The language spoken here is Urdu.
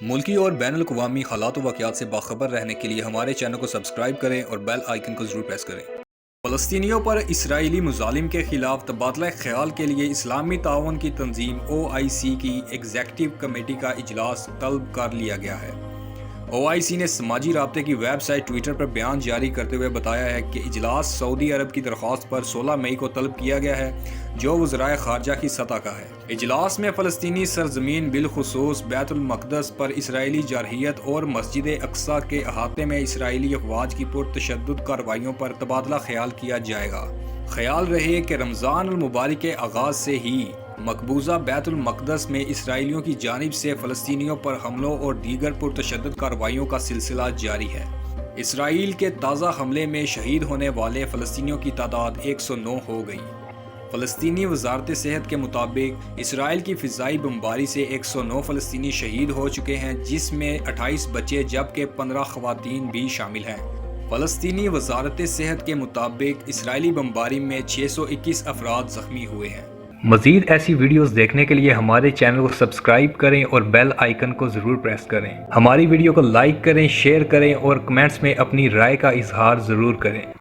ملکی اور بین الاقوامی حالات و واقعات سے باخبر رہنے کے لیے ہمارے چینل کو سبسکرائب کریں اور بیل آئیکن کو ضرور پریس کریں۔ فلسطینیوں پر اسرائیلی مظالم کے خلاف تبادلہ خیال کے لیے اسلامی تعاون کی تنظیم OIC کی ایگزیکٹو کمیٹی کا اجلاس طلب کر لیا گیا ہے۔ OIC نے سماجی رابطے کی ویب سائٹ ٹویٹر پر بیان جاری کرتے ہوئے بتایا ہے کہ اجلاس سعودی عرب کی درخواست پر 16 مئی کو طلب کیا گیا ہے، جو وزرائے خارجہ کی سطح کا ہے۔ اجلاس میں فلسطینی سرزمین بالخصوص بیت المقدس پر اسرائیلی جارحیت اور مسجد اقصی کے احاطے میں اسرائیلی افواج کی پرتشدد کارروائیوں پر تبادلہ خیال کیا جائے گا۔ خیال رہے کہ رمضان المبارک کے آغاز سے ہی مقبوضہ بیت المقدس میں اسرائیلیوں کی جانب سے فلسطینیوں پر حملوں اور دیگر پرتشدد کارروائیوں کا سلسلہ جاری ہے۔ اسرائیل کے تازہ حملے میں شہید ہونے والے فلسطینیوں کی تعداد 109 ہو گئی۔ فلسطینی وزارت صحت کے مطابق اسرائیل کی فضائی بمباری سے 109 فلسطینی شہید ہو چکے ہیں، جس میں 28 بچے جبکہ 15 خواتین بھی شامل ہیں۔ فلسطینی وزارت صحت کے مطابق اسرائیلی بمباری میں 621 افراد زخمی ہوئے ہیں۔ مزید ایسی ویڈیوز دیکھنے کے لیے ہمارے چینل کو سبسکرائب کریں اور بیل آئیکن کو ضرور پریس کریں۔ ہماری ویڈیو کو لائک کریں، شیئر کریں اور کمنٹس میں اپنی رائے کا اظہار ضرور کریں۔